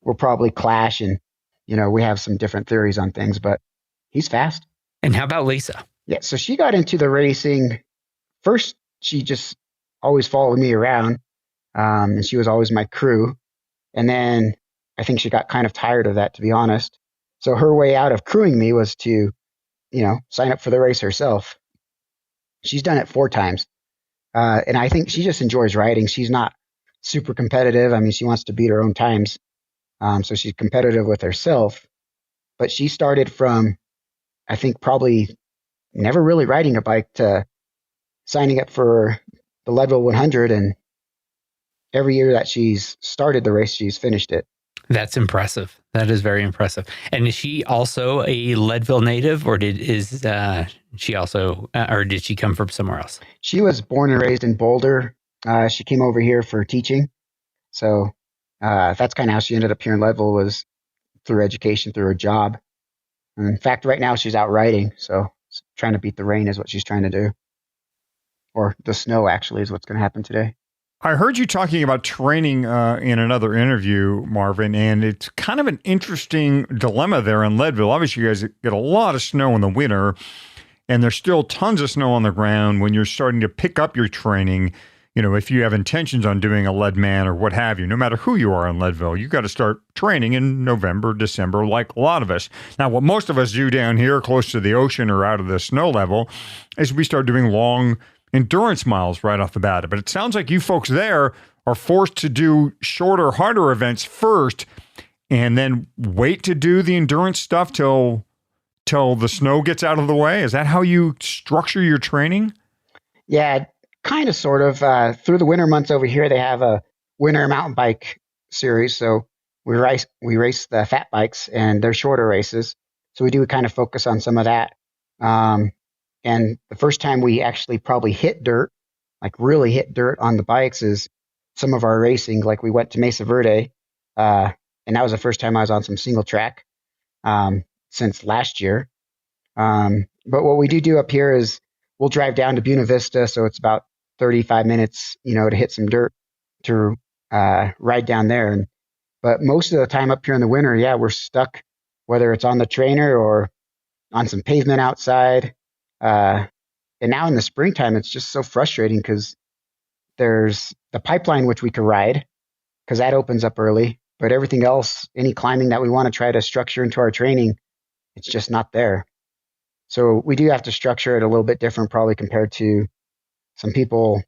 will probably clash. And, we have some different theories on things, but he's fast. And how about Lisa? Yeah. So she got into the racing. First, she just always followed me around. And she was always my crew. And then I think she got kind of tired of that, to be honest. So her way out of crewing me was to, sign up for the race herself. She's done it 4 times. And I think she just enjoys riding. She's not super competitive. I mean, she wants to beat her own times. So she's competitive with herself, but she started from, I think, probably never really riding a bike to signing up for the Leadville 100. And every year that she's started the race, she's finished it. That's impressive. That is very impressive. And is she also a Leadville native, or did she also, or did she come from somewhere else? She was born and raised in Boulder. She came over here for teaching. So that's kind of how she ended up here in Leadville, was through education, through her job. And in fact, right now she's out riding. So trying to beat the rain is what she's trying to do. Or the snow, actually, is what's going to happen today. I heard you talking about training in another interview, Marvin, and it's kind of an interesting dilemma there in Leadville. Obviously, you guys get a lot of snow in the winter, and there's still tons of snow on the ground when you're starting to pick up your training. You know, if you have intentions on doing a Leadman or what have you, no matter who you are in Leadville, you got to start training in November, December, like a lot of us. Now, what most of us do down here close to the ocean or out of the snow level is we start doing long endurance miles right off the bat. But it sounds like you folks there are forced to do shorter, harder events first and then wait to do the endurance stuff till the snow gets out of the way. Is that how you structure your training? Yeah, kind of, sort of. Through the winter months over here, they have a winter mountain bike series. So we race the fat bikes, and they're shorter races. So we do kind of focus on some of that. And the first time we actually probably hit dirt, like really hit dirt on the bikes, is some of our racing. Like we went to Mesa Verde, and that was the first time I was on some single track since last year. But what we do up here is we'll drive down to Buena Vista, so it's about 35 minutes, to hit some dirt to ride down there. But most of the time up here in the winter, yeah, we're stuck, whether it's on the trainer or on some pavement outside. And now in the springtime, it's just so frustrating because there's the pipeline, which we could ride because that opens up early. But everything else, any climbing that we want to try to structure into our training, it's just not there. So we do have to structure it a little bit different, probably compared to some people,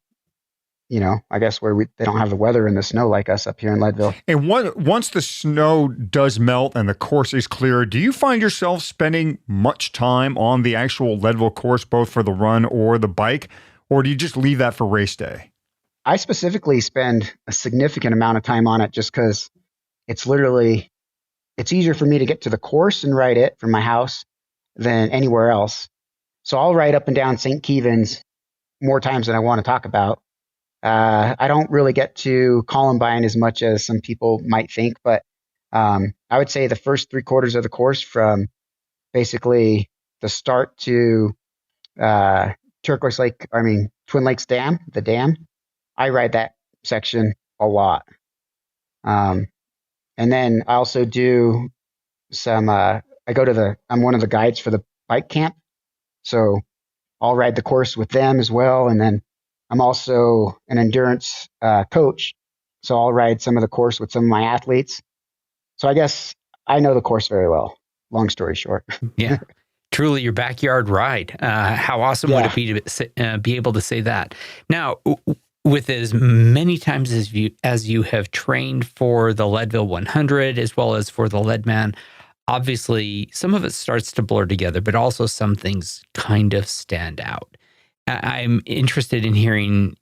I guess where they don't have the weather and the snow like us up here in Leadville. And once the snow does melt and the course is clear, do you find yourself spending much time on the actual Leadville course, both for the run or the bike, or do you just leave that for race day? I specifically spend a significant amount of time on it just because it's easier for me to get to the course and ride it from my house than anywhere else. So I'll ride up and down St. Kevin's more times than I want to talk about. I don't really get to Columbine as much as some people might think, but I would say the first 3/4 of the course, from basically the start to Twin Lakes Dam, the dam, I ride that section a lot. And then I also do some, I'm one of the guides for the bike camp. So I'll ride the course with them as well. And then I'm also an endurance coach. So I'll ride some of the course with some of my athletes. So I guess I know the course very well, long story short. Yeah. Truly your backyard ride. How awesome would it be to be able to say that? Now, with as many times as you have trained for the Leadville 100 as well as for the Leadman, obviously some of it starts to blur together, but also some things kind of stand out. I'm interested in hearing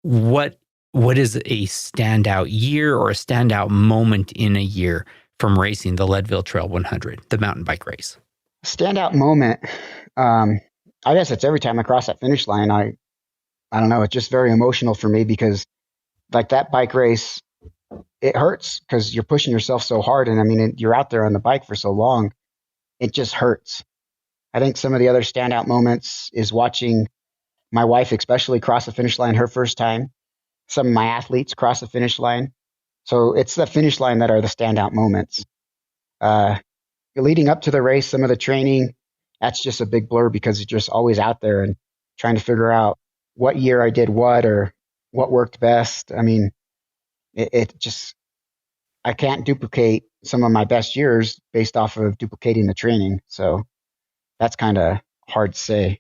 what is a standout year or a standout moment in a year from racing the Leadville Trail 100, the mountain bike race. Standout moment. I guess it's every time I cross that finish line. I don't know. It's just very emotional for me because like that bike race, it hurts because you're pushing yourself so hard. And I mean, you're out there on the bike for so long. It just hurts. I think some of the other standout moments is watching my wife, especially, cross the finish line her first time. Some of my athletes cross the finish line. So it's the finish line that are the standout moments. Leading up to the race, some of the training, that's just a big blur because you're just always out there and trying to figure out what year I did what or what worked best. I mean, I can't duplicate some of my best years based off of duplicating the training. So that's kind of hard to say.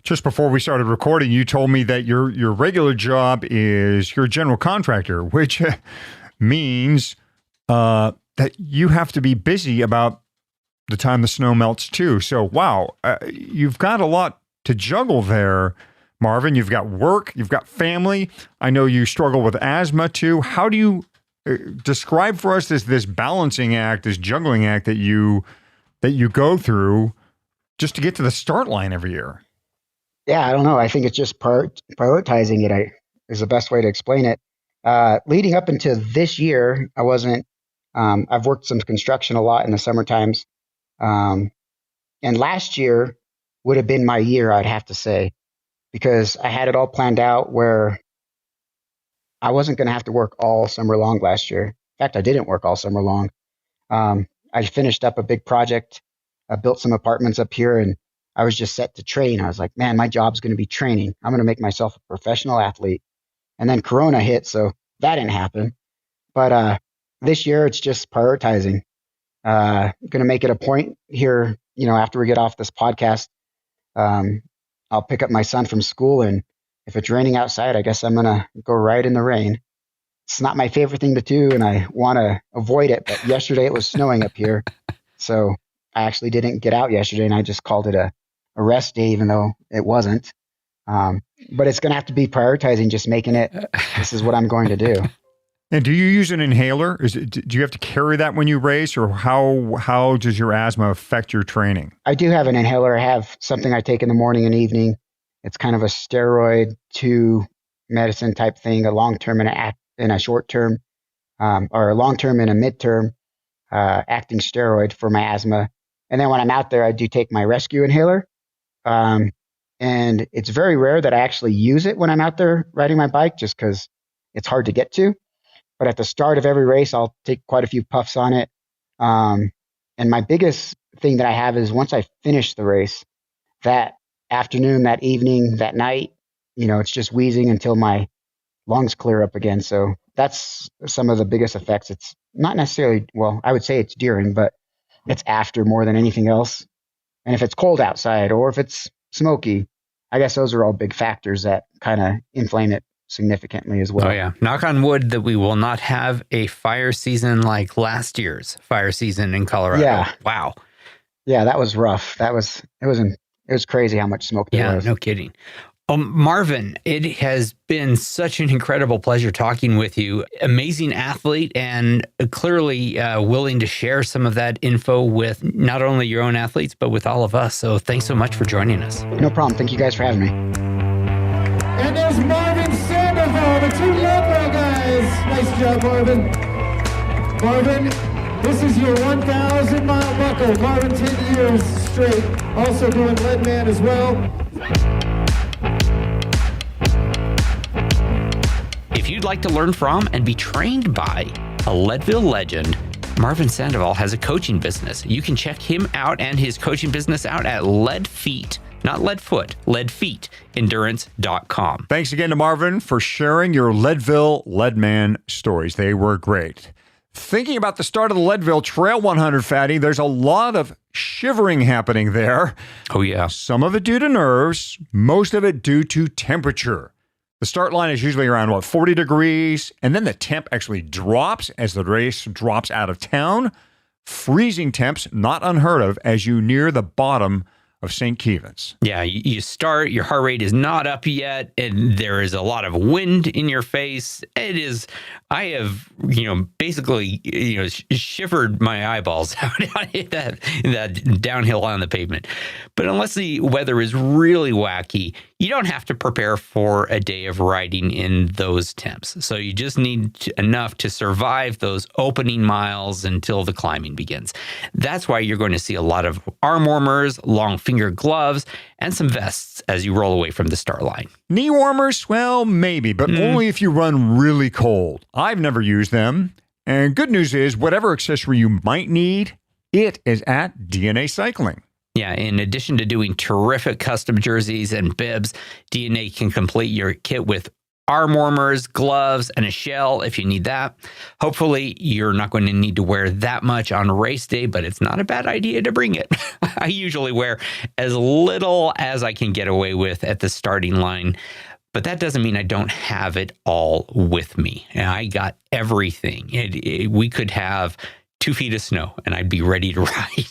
Just before we started recording, you told me that your regular job is you're a general contractor, which means that you have to be busy about the time the snow melts too. So, wow, you've got a lot to juggle there, Marvin. You've got work, you've got family. I know you struggle with asthma too. How do you describe for us this balancing act, this juggling act that you go through just to get to the start line every year? Yeah, I don't know. I think it's just prioritizing it is the best way to explain it. Leading up into this year, I wasn't. I've worked some construction a lot in the summer times, and last year would have been my year, I'd have to say, because I had it all planned out where I wasn't going to have to work all summer long last year. In fact, I didn't work all summer long. I finished up a big project. I built some apartments up here, and I was just set to train. I was like, man, my job's going to be training. I'm going to make myself a professional athlete. And then Corona hit, so that didn't happen. But this year, it's just prioritizing. Going to make it a point here, after we get off this podcast, I'll pick up my son from school, and if it's raining outside, I guess I'm going to go ride in the rain. It's not my favorite thing to do, and I want to avoid it. But yesterday it was snowing up here, so I actually didn't get out yesterday, and I just called it a rest day, even though it wasn't. But it's going to have to be prioritizing, just making it, this is what I'm going to do. And do you use an inhaler? Do you have to carry that when you race, or how does your asthma affect your training? I do have an inhaler. I have something I take in the morning and evening. It's kind of a steroid to medicine type thing, a long-term and a short-term, or a long-term and a mid-term acting steroid for my asthma. And then when I'm out there, I do take my rescue inhaler. And it's very rare that I actually use it when I'm out there riding my bike, just because it's hard to get to. But at the start of every race, I'll take quite a few puffs on it. And my biggest thing that I have is once I finish the race, that afternoon, that evening, that night, it's just wheezing until my lungs clear up again. So that's some of the biggest effects. It's not necessarily, well, I would say it's during, but it's after more than anything else. And if it's cold outside or if it's smoky, I guess those are all big factors that kind of inflame it significantly as well. Oh yeah. Knock on wood that we will not have a fire season like last year's fire season in Colorado. Yeah. Wow. Yeah, that was rough. It was crazy how much smoke there was. Yeah, no kidding. Marvin, it has been such an incredible pleasure talking with you. Amazing athlete, and clearly willing to share some of that info with not only your own athletes, but with all of us. So thanks so much for joining us. No problem. Thank you guys for having me. And there's Marvin Sandoval, the two Leadman guys. Nice job, Marvin. Marvin, this is your 1,000-mile buckle. Marvin, 10 years straight. Also doing Leadman as well. If you'd like to learn from and be trained by a Leadville legend, Marvin Sandoval has a coaching business. You can check him out and his coaching business out at Leadfeet, not Leadfoot, Leadfeet, endurance.com. Thanks again to Marvin for sharing your Leadville Leadman stories. They were great. Thinking about the start of the Leadville Trail 100, Fatty, there's a lot of shivering happening there. Oh, yeah. Some of it due to nerves, most of it due to temperature. The start line is usually around, 40 degrees, and then the temp actually drops as the race drops out of town. Freezing temps, not unheard of, as you near the bottom of St. Kevin's. Yeah, you start, your heart rate is not up yet, and there is a lot of wind in your face. I have, basically, shivered my eyeballs out in that downhill on the pavement. But unless the weather is really wacky, you don't have to prepare for a day of riding in those temps. So you just need enough to survive those opening miles until the climbing begins. That's why you're going to see a lot of arm warmers, long finger gloves, and some vests as you roll away from the start line. Knee warmers? Well, maybe, but only if you run really cold. I've never used them. And good news is, whatever accessory you might need, it is at DNA Cycling. Yeah, in addition to doing terrific custom jerseys and bibs, DNA can complete your kit with arm warmers, gloves, and a shell if you need that. Hopefully, you're not going to need to wear that much on race day, but it's not a bad idea to bring it. I usually wear as little as I can get away with at the starting line, but that doesn't mean I don't have it all with me. And I got everything. We could have 2 feet of snow and I'd be ready to ride.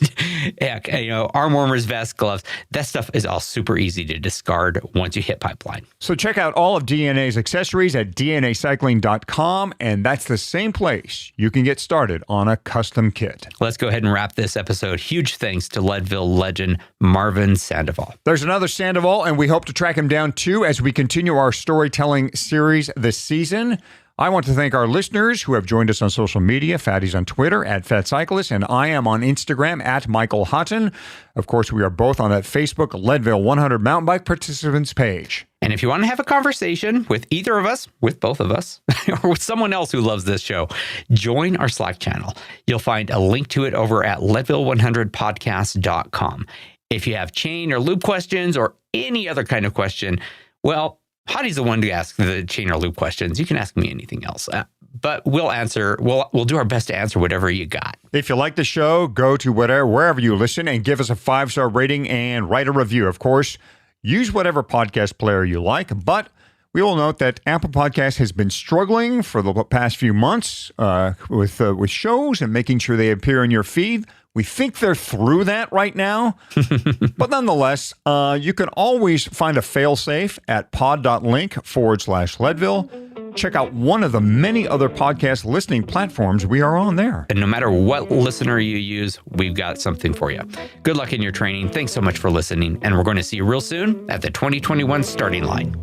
Heck, arm warmers, vests, gloves, that stuff is all super easy to discard once you hit pipeline. So check out all of DNA's accessories at dnacycling.com, and that's the same place you can get started on a custom kit. Let's go ahead and wrap this episode. Huge thanks to Leadville legend Marvin Sandoval. There's another Sandoval, and we hope to track him down too as we continue our storytelling series this season. I want to thank our listeners who have joined us on social media. Fatty's on Twitter @FatCyclist, and I am on Instagram @Michael Houghton. Of course, we are both on that Facebook Leadville 100 Mountain Bike Participants page. And if you want to have a conversation with either of us, with both of us, or with someone else who loves this show, join our Slack channel. You'll find a link to it over at Leadville100podcast.com. If you have chain or loop questions or any other kind of question, well, Hottie's the one to ask the chain or loop questions. You can ask me anything else, but we'll answer. We'll do our best to answer whatever you got. If you like the show, go to wherever you listen and give us a 5-star rating and write a review. Of course, use whatever podcast player you like, but we will note that Apple Podcasts has been struggling for the past few months with shows and making sure they appear in your feed. We think they're through that right now. But nonetheless, you can always find a failsafe at pod.link/Leadville. Check out one of the many other podcast listening platforms we are on there. And no matter what listener you use, we've got something for you. Good luck in your training. Thanks so much for listening. And we're going to see you real soon at the 2021 starting line.